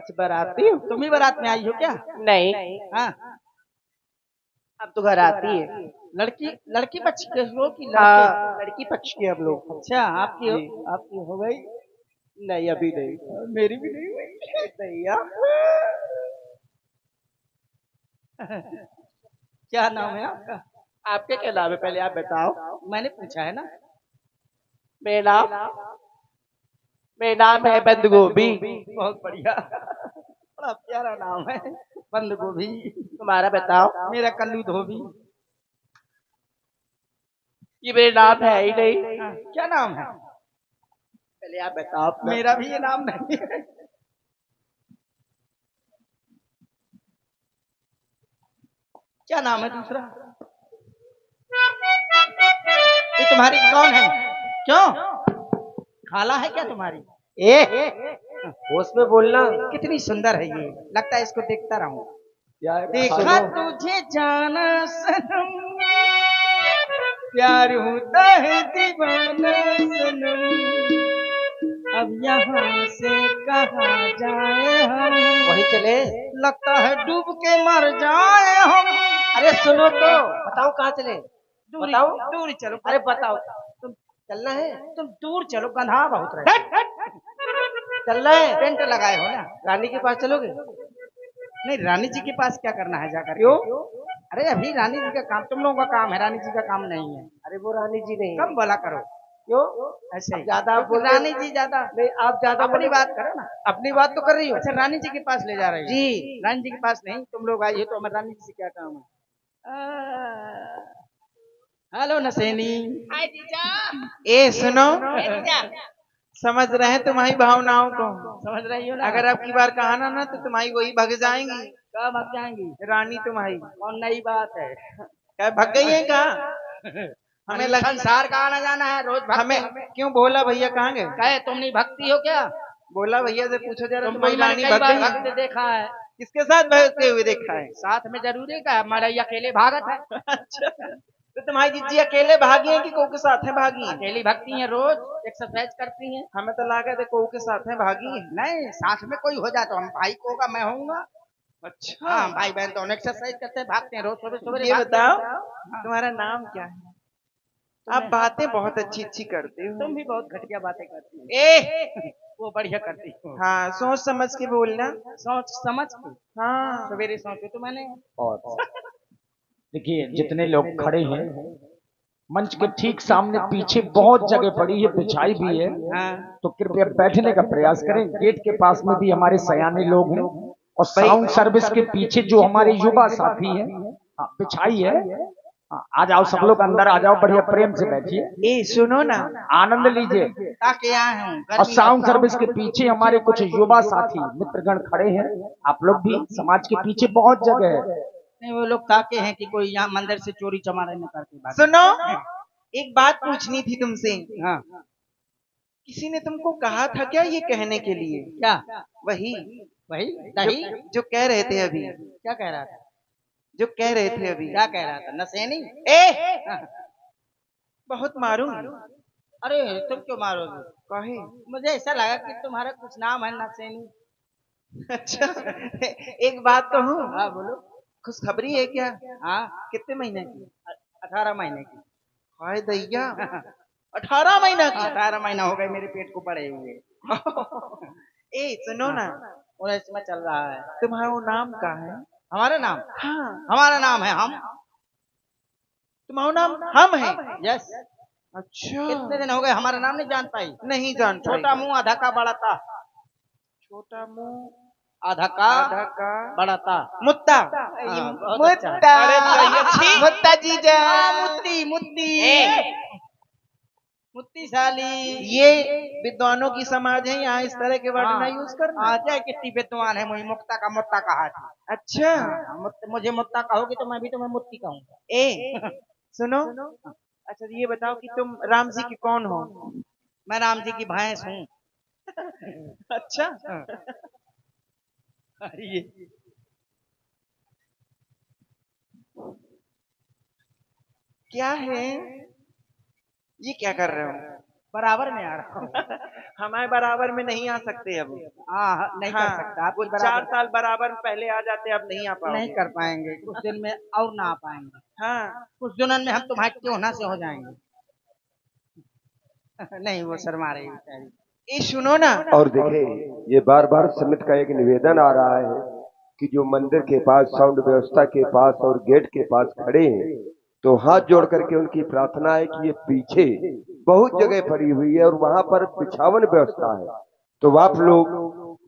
अच्छा बाराती हो? तुम ही बारात में आई हो क्या? नहीं, हाँ। अब तो घर आती है। लड़की लड़की पक्ष के हो कि लड़के? हाँ, लड़की पक्ष के हम लोग। अच्छा आपकी हो, जी। आपकी हो गई? नहीं अभी नहीं। मेरी भी नहीं हुई। दैया। क्या नाम है आपका? आपके क्या नाम है पहले आप बताओ। मैंने पूछा है ना। मेरा नाम मेरा नाम है बंद गोभी। बहुत बढ़िया, बड़ा प्यारा नाम है, बंद गोभी। तुम्हारा बताओ। मेरा कल्लू धोबी। ये मेरे नाम है ही नहीं। हाँ, क्या नाम है? पहले आप बताओ अपना। मेरा भी ये नाम नहीं है। क्या नाम है दूसरा? ये तुम्हारी कौन है? क्यों, खाला है क्या तुम्हारी? ए, होश में बोलना। कितनी सुंदर है ये, लगता है इसको देखता रहूं। यार देखा तुझे जाना सनम, प्यार होता है दीवाना सनम, अब यहाँ से कहाँ जाए हम, वही चले। लगता है डूब के मर जाए हम। अरे सुनो तो, बताओ कहाँ चले। दूरी बताओ। दूरी चलो। अरे बताओ, तुम चलना है। तुम दूर चलो, गंधा बहुत रहे। चलना है। टेंट लगाए हो ना। रानी के पास चलोगे? नहीं, रानी जी के पास क्या करना है जाकर के? क्यों? अरे अभी रानी जी का काम, तुम लोगों का काम है, रानी जी का काम नहीं है। अरे वो रानी जी नहीं है। कम बोला करो। क्यों? ऐसे ही ज्यादा आप क्योंकि बोल रहे- रानी जी ज्यादा। नहीं, आप ज्यादा अपनी बोले। बात करो ना। अपनी बात तो कर रही हो। अच्छा रानी जी के पास ले जा रही हो? जी। रानी जी के पास नहीं, तुम लोग आई हो तो हमारे रानी जी से क्या काम है? हेलो नसेनी। हाय जीजा। ए सुनो, ए जीजा। समझ रहे हैं तुम्हारी भावनाओं को। समझ रही हो ना? अगर अब की बार कहा ना तो तुम्हारी वही भग जाएंगी। कहाँ भाग जाएंगी? रानी तुम्हारी कौन नई बात है? क्या भग गई है कहा? हमें लगा संसार का आना जाना है, रोज भगते हमें हैं। क्यों बोला भैया कहाँ गए? कहे तुम नहीं भक्ति हो क्या? बोला भैया से पूछो जरा तुम्हारी तुमको मैंने रानी कई भग बार गई भगते है? देखा है। किसके साथ भगते हुए देखा है? साथ में जरूरी का हमारा ये अकेले भागत है। अच्छा, तो तुम्हारी जीजी अकेले भागी है कि को के साथ है भागी है? अकेली भक्ति है, रोज एक्सरसाइज करती हैं। हमें तो लगा थे को के साथ है भागी है। नहीं, साथ में कोई हो जाए तो हम भाई को होगा, मैं होऊंगा। अच्छा, हाँ, भाई बहन दोनों एक्सरसाइज करते हैं, भागते हैं रोज सुबह सुबह। ये बताओ हाँ, तुम्हारा नाम क्या है? आप तुम्हें- बातें बहुत अच्छी अच्छी करते हो। तुम भी बहुत घटिया बातें करती हो। ए, वो बढ़िया करती हो। हाँ सोच समझ के बोलना। सोच समझ के। हाँ सवेरे सोचो तो मैंने। और देखिए जितने लोग खड़े हैं मंच के ठीक सामने पीछे बहुत जगह पड़ी है, बिछाई भी है, हाँ, तो कृपया बैठने का प्रयास करें। गेट के पास में भी हमारे सयाने लोग हैं और साउंड सर्विस के पीछे जो हमारे युवा साथी हैं, हाँ, बिछाई है। हाँ, आ जाओ सब लोग अंदर आ जाओ, बढ़िया प्रेम से बैठिए, ए सुनो ना, आनंद लीजिए। ताकि आए हूँ और गर्मी। साउंड सर्विस के पीछे हमारे कुछ युवा साथी मित्रगण खड़े हैं, आप लोग भी, समाज के पीछे बहुत जगह है। नहीं, वो लोग ताके हैं कि कोई यहाँ मंदिर से चोरी चमारा न करके भागे। सुनो एक बात पूछनी थी तुमसे। हाँ, किसी ने तुमको कहा था क्या ये कहने के लिए? क्या? वही वही दही? जो कह रहे थे अभी, क्या कह रहा था? जो कह रहे थे अभी। क्या कह रहा था? नसेनी? ए, हाँ। बहुत मारूंगी। अरे तुम क्यों मारोगे? कहे? मुझे ऐसा लगा कि तुम्हारा कुछ नाम है नसेनी। अच्छा, एक बात कहूँ? हाँ बोलो। खुशखबरी है क्या? हाँ, कितने महीने की? 18 महीने की। हाय दैया, 18 महीना की? 18 महीना हो गए मेरे पेट को पड़े हुए। ए सुनो ना, और इसमें चल रहा है। तुम्हारा वो नाम का है? हमारा नाम? हाँ, हमारा नाम है हम। तुम्हारा नाम हम है? यस। अच्छा, कितने दिन हो गए हमारा नाम नहीं जान पाई? नहीं जान पाई। छोटा मुंह आधा का बड़ा था। छोटा मुंह आधा का आधा का बड़ा था। मुत्ता। ये बहुत अच्छा है। मुत्ता, अरे चाहिए छी। मुत्ता जीजा। मुत्ती मुत्ती ए, मुत्ती साली। ये विद्वानों की समाज है, यहाँ इस तरह के वर्ड ना यूज करना। हाँ, जय कितनी विद्वान है, मुझे मुक्ता का मुत्ता कहा था। अच्छा, मुझे मुत्ता कहोगे तो मैं भी तुम्हें मुत्ती कहूंगा। ए सुनो, अच्छा ये बताओ कि तुम राम जी की कौन हो? मैं राम जी की भैंस हूँ। अच्छा, अरे क्या है ये, क्या कर रहे हो? बराबर में आ रहा हूँ। हमारे बराबर में नहीं आ सकते अब। हाँ नहीं कर सकता आप वो 4 साल बराबर पहले आ जाते, अब नहीं आ पाओगे। नहीं कर पाएंगे, कुछ दिन में और ना आ पाएंगे। हाँ कुछ दिनों में हम तुम्हारे क्यों से हो जाएंगे। नहीं वो शर्मा रही बेचारी। ये सुनो ना, और देखिए, ये बार बार समिति का एक निवेदन आ रहा है कि जो मंदिर के पास साउंड व्यवस्था के पास और गेट के पास खड़े हैं, तो हाथ जोड़ करके उनकी प्रार्थना है कि ये पीछे बहुत जगह पड़ी हुई है और वहां पर बिछावन व्यवस्था है, तो आप लोग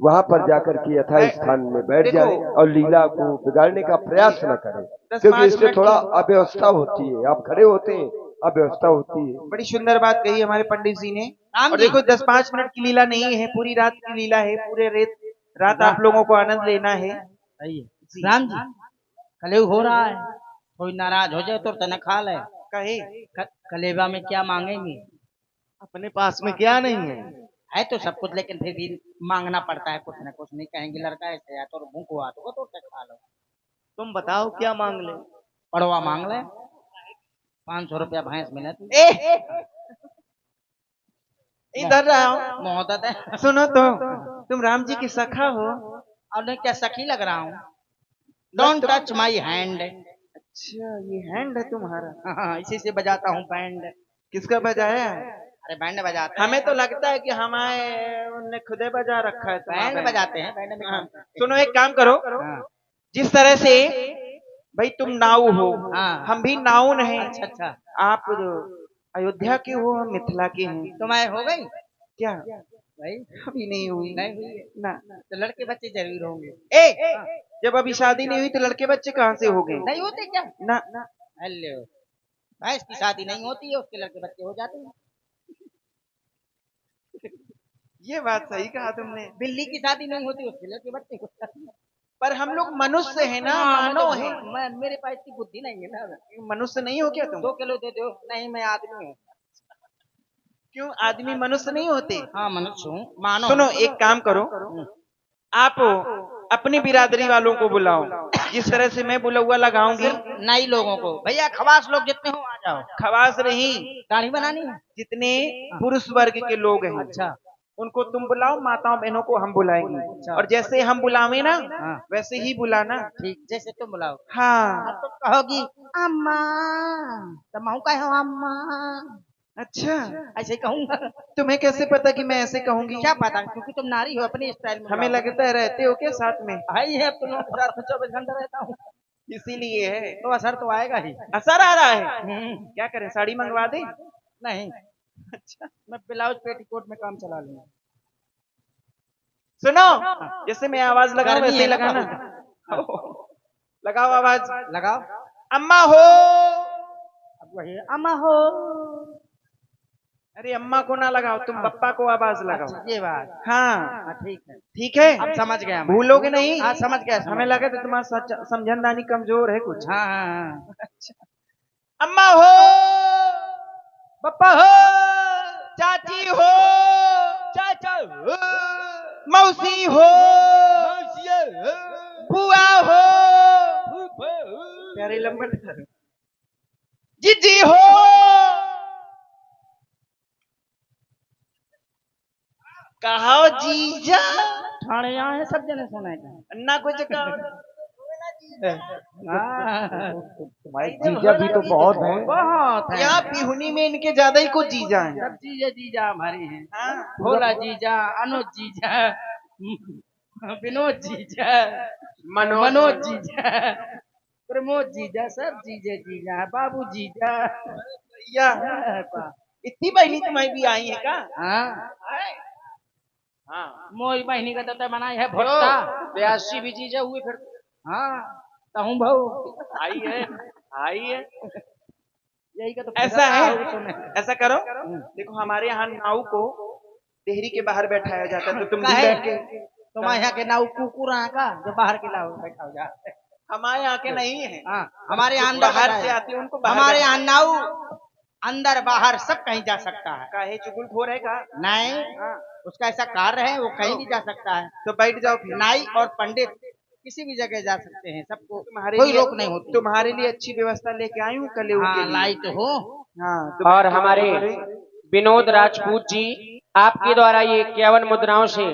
वहां पर जाकर के यथा स्थान में बैठ जाएं और लीला को बिगाड़ने का प्रयास न करें, क्योंकि इससे थोड़ा अव्यवस्था होती है। आप खड़े होते हैं, अव्यवस्था होती है। बड़ी सुंदर बात कही हमारे पंडित जी ने। और देखो 10-5 मिनट की लीला नहीं है, पूरी रात की लीला है। पूरे रात आप लोगों को आनंद लेना है। सही है राम जी, कलयुग हो रहा है, कोई नाराज हो जाए तो तनख्वाह ले कहे कलेबा में क्या मांगेंगे। अपने पास में क्या नहीं है तो सब कुछ, लेकिन फिर भी मांगना पड़ता है कुछ न कुछ। नहीं कहेंगे लड़का ऐसे है तो भूख हुआ तो खा लो। तुम बताओ क्या मांग ले। पड़वा मांग ले, 500 रुपया भैंस मिले तो। इधर आओ मोहब्बत है। सुनो तो, तुम राम जी की सखा हो। और नहीं क्या सखी लग रहा हूँ। Don't touch my hand. अच्छा ये हैंड है तुम्हारा। हाँ इसी से बजाता हूँ बैंड। किसका बजाया है? अरे बैंड बजाते हैं। हमें तो लगता है कि हमारे उनने खुदे बजा रखा है। बैंड बजाते हैं, बैंड में काम करते हैं। सुनो एक काम करो, हाँ। जिस तरह से भाई तुम नाऊ हो, हाँ। हम भी नाउन हैं। अच्छा अच्छा, आप अयोध्या के हो, हम मिथिला के हैं। तुम्हारे हो गई क्या भाई? अभी नहीं हुई? नहीं हुई है ना। तो लड़के बच्चे जरूर होंगे। जब अभी शादी नहीं हुई तो लड़के बच्चे कहाँ से हो गए? नहीं होते क्या? ना। हेलो, भैंस की शादी नहीं होती है, उसके लड़के बच्चे हो जाते हैं। ये बात सही कहा तुमने। बिल्ली की शादी नहीं होती, उसके लड़के बच्चे हो जाते हैं। पर हम लोग मनुष्य है ना, हाँ, मानव मतलब है। मेरे पास इतनी बुद्धि नहीं है ना। मनुष्य नहीं हो क्या तुम? 2 किलो दे दो। नहीं मैं आदमी हूँ। क्यों आदमी मनुष्य नहीं होते? हाँ मनुष्य हूँ, मानो। सुनो एक काम करो, आप अपनी बिरादरी वालों को बुलाओ। जिस तरह से मैं बुलौआ लगाऊंगी, नई लोगों को। भैया खवास लोग जितने हो आ जाओ। खवास नहीं, दाढ़ी बनानी है। जितने पुरुष वर्ग के लोग हैं अच्छा, उनको तुम बुलाओ, माताओं बहनों को हम बुलाएंगे। अच्छा। और जैसे हम बुलावे ना, हाँ। वैसे ही बुलाना। ठीक, जैसे तुम बुलाओ। हाँ। तो कहोगी अम्मा, तो मैं कहो अम्मा। अच्छा ऐसे कहूंगा। तुम्हें कैसे पता कि मैं ऐसे कहूंगी? क्या पता, क्योंकि तुम नारी हो, अपने स्टाइल में हमें लगता है रहते हो क्या साथ में? भाई है, तुम लोग साथ में 24 घंटे रहता हूँ, इसीलिए है। तो असर तो आएगा ही। असर आ रहा है। क्या करें, साड़ी मंगवा दे? नहीं, अच्छा मैं ब्लाउज पेटीकोट में काम चला लूंगा। सुनो, जैसे मैं आवाज लगाऊं गर्मी वैसे ही है ना लगाना। लगाओ आवाज। लगाओ। अम्मा हो। अब वही अम्मा हो। अरे अम्मा को ना लगाओ, तुम पप्पा को आवाज लगाओ। अच्छा, ये बात। हाँ ठीक है, ठीक है, अब समझ गया मैं। भूलोगे नहीं? हाँ समझ गया, हमें लगा था तुम्हारा समझनदानी कमजोर है कुछ। हाँ हाँ हाँ। अच्छा अम्मा हो, पप्पा हो, चाची हो, चाचा हो, मौसी हो, बुआ हो, प्यारे लंबर, जीजी हो, कहो जीजा। ठाणे यहाँ है, सब जने सुना है। अन्ना कुछ कहो। तुम्हारे जीजा भी तो बहुत हैं। बहुत है। यहाँ बिहुनी में इनके ज्यादा ही कुछ जीजा हैं। सब जीजा जीजा हमारे हैं। हाँ? भोला जीजा, अनुज जीजा, विनोद जीजा, मनोज जीजा, प्रमोद जीजा, सब जीजे जीजा, बाबू जीजा। या इतनी बहनी तुम्हारी भी आई है का? हाँ हाँ मोरी बहनी का तो बनाई है भोट्टा। 82 भी जीजा हुए फिर। हाँ कहूँ भाऊ आई है, आई है। यही का तो ऐसा है, तुम्हें। ऐसा करो, देखो हमारे यहाँ नाव को देहरी के बाहर बैठाया जाता है, तो तुम भी काहे? बैठ के। तुम्हारे यहाँ के नाव कुकुर का जो बाहर के नाव बैठा हो जाते। हमारे यहाँ के नहीं है। हाँ हमारे यहाँ बाहर से आते हैं उनको बाहर हमारे यहाँ नाव अंदर बाहर सब कहीं जा सकता है। काहे चुगलखोर है का? नहीं, उसका ऐसा कार्य है, वो कहीं भी जा सकता है। तो बैठ जाओ फिर। नाई और पंडित किसी भी जगह जा सकते हैं, सबको तुम्हारे कोई लिए रोक नहीं होती। तुम्हारे लिए अच्छी व्यवस्था लेके आई हूँ कल हाँ, लाइट हो। हाँ और हमारे विनोद राजपूत जी आपके द्वारा ये 51 मुद्राओं से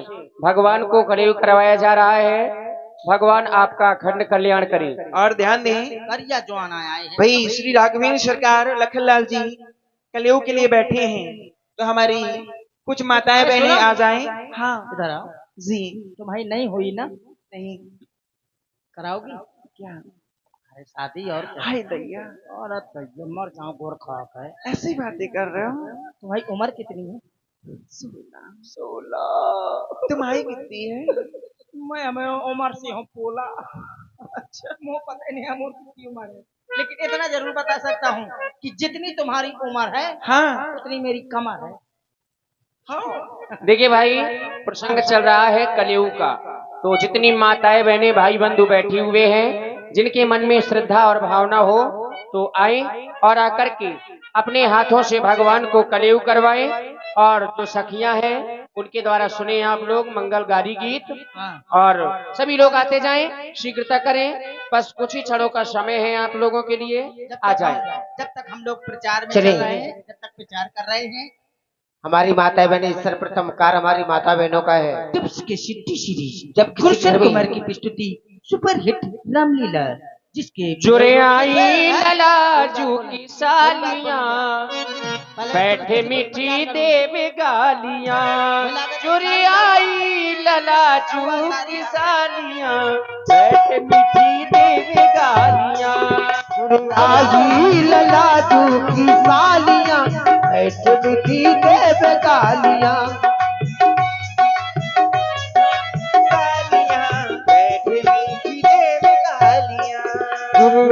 भगवान को कलयुग करवाया जा रहा है। भगवान आपका अखंड कल्याण करें। और ध्यान दें करिया जवान आए हैं भाई, श्री राघवेंद्र सरकार लखनलाल जी कलयुग के लिए बैठे हैं, तो हमारी कुछ माताएं बहनें आ जाएं। हाँ इधर आओ जी। तुम्हारी नहीं हुई ना नहीं कराओगी क्या? अरे शादी और क्या? हाय दैया, औरत मर जाओ गोर खाक है। ऐसी बातें कर रहे हो? तुम्हारी उम्र कितनी है? 16। तुम्हारी कितनी है? मैं उम्र से हूँ पोला। अच्छा मुझे पता नहीं है मोर कितनी उम्र है, लेकिन इतना जरूर बता सकता हूँ कि जितनी तुम्हारी उम्र है हाँ उतनी मेरी कमर है। देखिए भाई, प्रसंग चल रहा है कलयुग का, तो जितनी माताएं बहनें भाई बंधु बैठे हुए हैं, जिनके मन में श्रद्धा और भावना हो तो आए और आकर के अपने हाथों से भगवान को कलयुग करवाएं। और जो सखियां हैं उनके द्वारा सुने आप लोग मंगलगारी गीत, और सभी लोग आते जाएं, शीघ्रता करें, बस कुछ ही क्षणों का समय है आप लोगों के लिए, आ जाएं। जब तक हम लोग प्रचार में चलिए। चल रहे हैं, जब तक प्रचार कर रहे हैं, हमारी माता बहनें, सर्वप्रथम कार्य हमारी माता बहनों का है। टिप्स के सिटी सीरीज जब गुलशन कुमार की प्रस्तुति सुपर हिट रामलीला, जिसके जुरे आई ललाजू की सालियां, बैठे मीठी देव गालियां। जुरे आई ललाजू की सालियां, बैठे मीठी देव गालियां। आई ललाजू की सालियां, बैठ मीठी देव गालियां।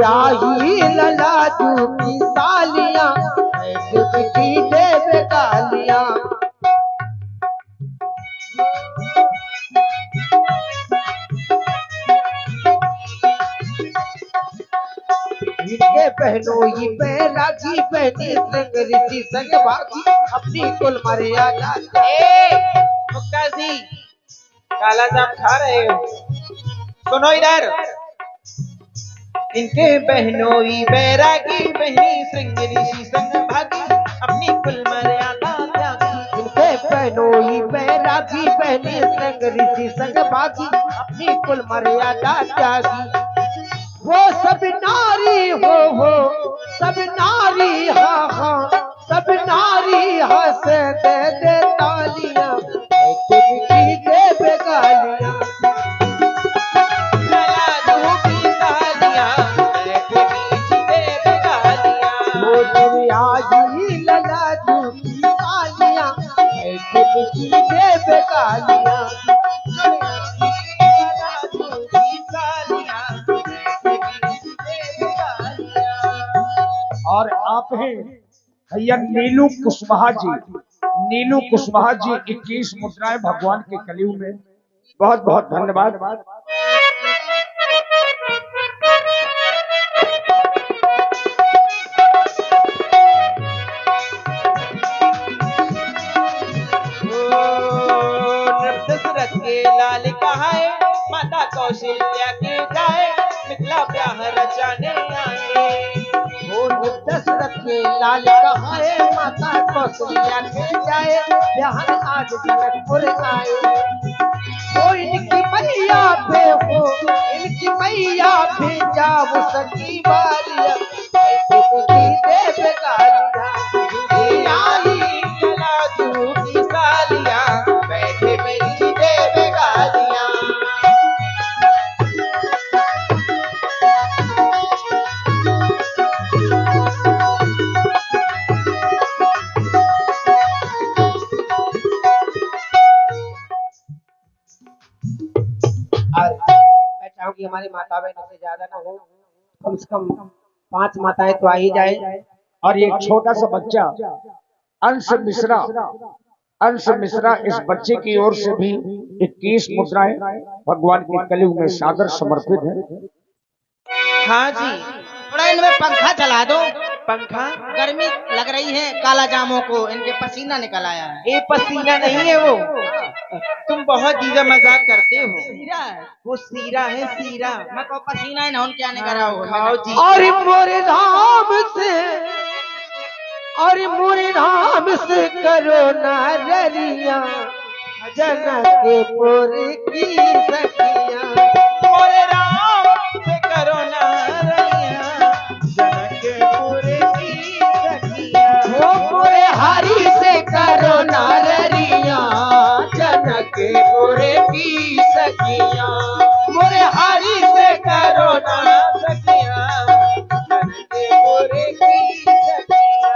आई ललाजू की सालियां, बैठ मीठी देव गालियां। इनके बहनों ये बैरागी बहनी संग ऋषि संग भागी, अपनी कुल मर्यादा। मुक्ता जी, काला जाम खा रहे हो? सुनो इधर। इनके बहनोई बैरागी बहनी संग ऋषि संग भागी, अपनी कुल मर्यादा त्यागी। इनके बहनों ये बैरागी बहनी संग ऋषि संग भागी, अपनी कुल मर्यादा त्यागी। वो सब नारी हो सब नारी, हाँ हाँ सब नारी हंस दे तालियां, मीठी देव गालियां। ललाजू की सालियां, बैठे मीठी देव गालियां। वो आई ललाजू की सालियां, बैठ मीठी देव गालियां। और आप हैं भैया नीलू कुशवाहा जी। नीलू कुशवाहा जी 21 मुद्राएं भगवान के कलयुग में। बहुत बहुत धन्यवाद। दशरथ के लाल कहाए, माता कौशल्या के जाए, मिथिला ब्याह रचाने आए। दशरथ के लाल कहाए, माता कौशल्या के जाए, बिहार आज जनकपुर आए। वो इनकी मैया पे हो, इनकी मैया पे जाओ सखी बालिया, देव गालिया। आई ललाजू की सालियां, बैठे मीठी देव गालियां। मैं चाहूंगी हमारी माता बहनों से ज्यादा ना हो, कम से कम 5 माताएं तो आ ही जाए। और एक छोटा सा बच्चा अंश मिश्रा, अंश मिश्रा, इस बच्चे की ओर से भी 21 मुद्राएं भगवान के कलयुग में सादर समर्पित है। हाँ जी। थोड़ा इनमें पंखा चला दो, पंखा? गर्मी लग रही है, काला जामों को इनके पसीना निकल आया है। ये पसीना नहीं है वो, तुम बहुत जीजा मजाक करते हो। सीरा है, वो सीरा है, सीरा। मैं को पसीना ही ना क्या नहीं करा हो। खाओ जी। और मोरे धाम से, और मुरी राम से करो नारिया जनकपुर की सखिया मोरे राम से करो नारिया जनकपुर की सखिया वो मोरे हरि से करो नारिया जनकपुर की सखिया मोरे हरि से करो ना सखिया जनकपुर की सखिया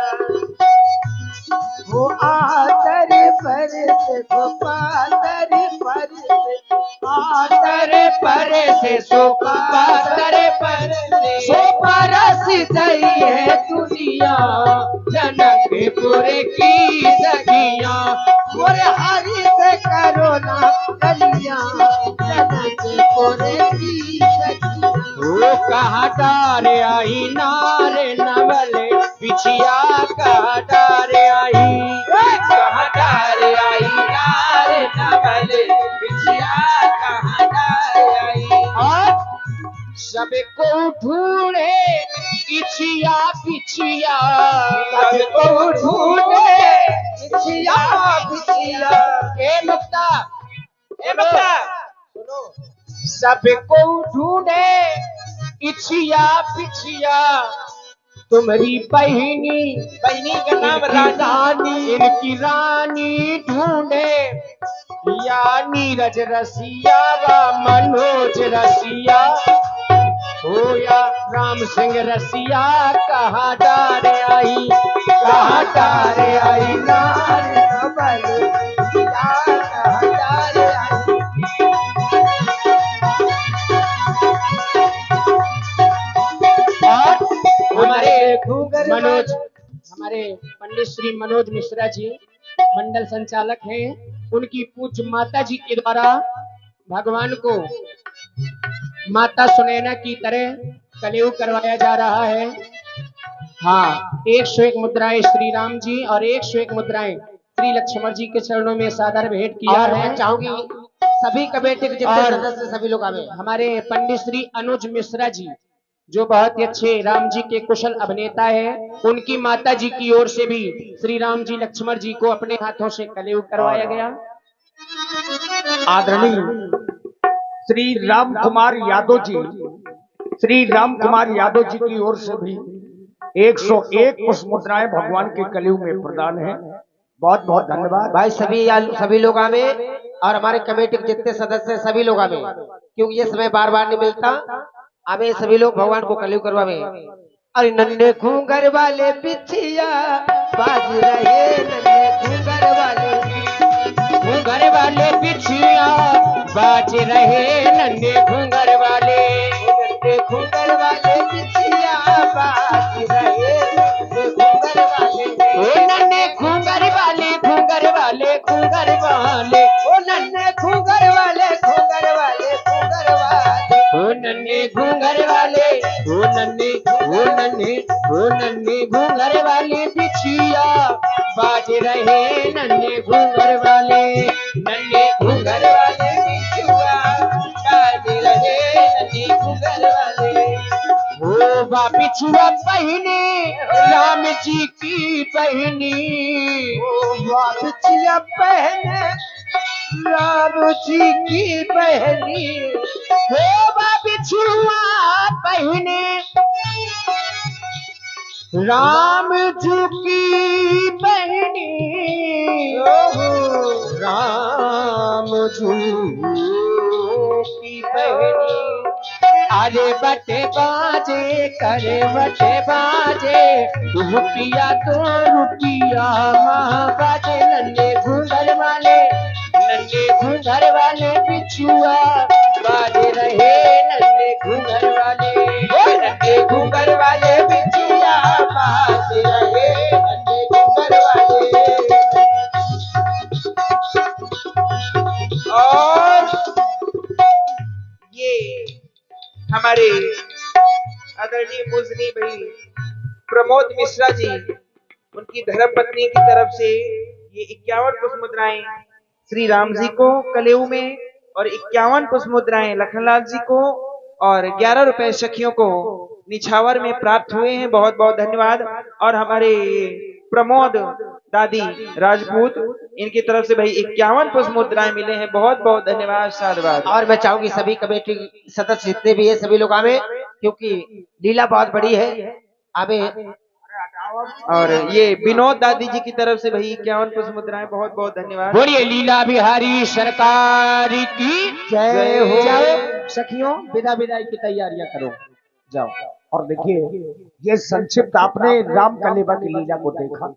वो आदर पर से पातर पर से पातर पर से परस गई है दुनिया जनकपुर की सखिया मोरे हरि से करो ना कलिया जनकपुर की सखिया वो कहा डार आई नारे नवले पिछिया कहा डार आई कहा डार आई नारे नवले पिछिया कहा डार आई और सबको ढूंढे इछिया पिछिया सबको ढूंढे इछिया पिछिया ए मुक्ता सुनो सबको ढूंढे इछिया पिछिया तुम्हारी बहिनी का नाम रानी इनकी रानी ढूंढे या नीरज रसिया व मनोज रसिया हो या राम सिंह रसिया कहाँ डार आई नार नवल कहाँ डार आई हमारे पंडित श्री मनोज मिश्रा जी मंडल संचालक हैं। उनकी पूज्य माता जी के द्वारा भगवान को माता सुनैना की तरह कलयुग करवाया जा रहा है। हाँ, 101 मुद्राएं श्री राम जी और 101 मुद्राएं श्री लक्ष्मण जी के चरणों में सादर भेंट किया है। चाहूंगी सभी कमेटी के जितने सदस्य सभी लोग आवे। हमारे पंडित श्री अनुज मिश्रा जी जो बहुत ही अच्छे राम जी के कुशल अभिनेता है, उनकी माता जी की ओर से भी श्री राम जी लक्ष्मण जी को अपने हाथों से कलयुग करवाया गया। आदरणीय श्री राम कुमार यादव जी की ओर से भी 101 पुष्प मुद्राएं भगवान के कलयुग में प्रदान है। बहुत बहुत धन्यवाद भाई। सभी लोग आवे और हमारे कमेटी के जितने सदस्य सभी लोग आवे, क्योंकि ये समय बार बार नहीं मिलता। आवे सभी लोग भगवान को कलयुग करवावे। अरे नन्हे घूंघर वाले पिछिया बाज रहे, नन्हे घूंघर वाले पिछिया बाज रहे, नन्हे घूंघर वाले पिछिया बाज रहे, नन्हे घूंघर वाले ओ नन्हे घूंघर वाले ओ नन्हे घूंघर वाले ओ नन्हे घूंघर वाले घूंघर वाले बिछिया बाज रहे, नन्हे घूंघर वाले बिछुआ बाज रहे, नन्हे घूंघर वाले। ओ बा बिछुआ बहिनी राम जी की बहिनी, ओ बिछिया बहने राम जी की बहनी, हो बा बिछुआ बहिनी राम जी की बहनी, राम जी की बहनी। अरे बटे बाजे करे बटे बाजे, रुपया तो रुपया माँ बाजे, नन्हे घूंघर वाले बिछुआ बाज रहे, नन्हे घूंघर वाले बिछुआ बाज रहे, नन्हे घूंघर वाले। और ये हमारे आदरणीय पूजनीय भाई प्रमोद मिश्रा जी, उनकी धर्मपत्नी की तरफ से ये 51 पुष्प मुद्राएं श्री राम जी को कलयुग में और 51 पुष्प मुद्राएं लखनलाल जी को और 11 रुपए सखियों को निछावर में प्राप्त हुए हैं। बहुत बहुत धन्यवाद। और हमारे प्रमोद दादी राजपूत, इनकी तरफ से भाई 51 पुष्प मुद्राएं मिले हैं। बहुत बहुत धन्यवाद, साधुवाद। और मैं चाहूंगी सभी कमेटी सदस्य जितने भी है सभी लोग आवे, क्योंकि लीला बहुत बड़ी है। आवे। और ये विनोद दादी जी की तरफ से भाई 51 पुष्प मुद्राएं, बहुत बहुत धन्यवाद। बोलिए लीला बिहारी सरकार की जय हो। जाओ सखियों, विदा विदाई की तैयारियां करो, जाओ। और देखिए, ये संक्षिप्त आपने राम कलेवा की लीला को देखा।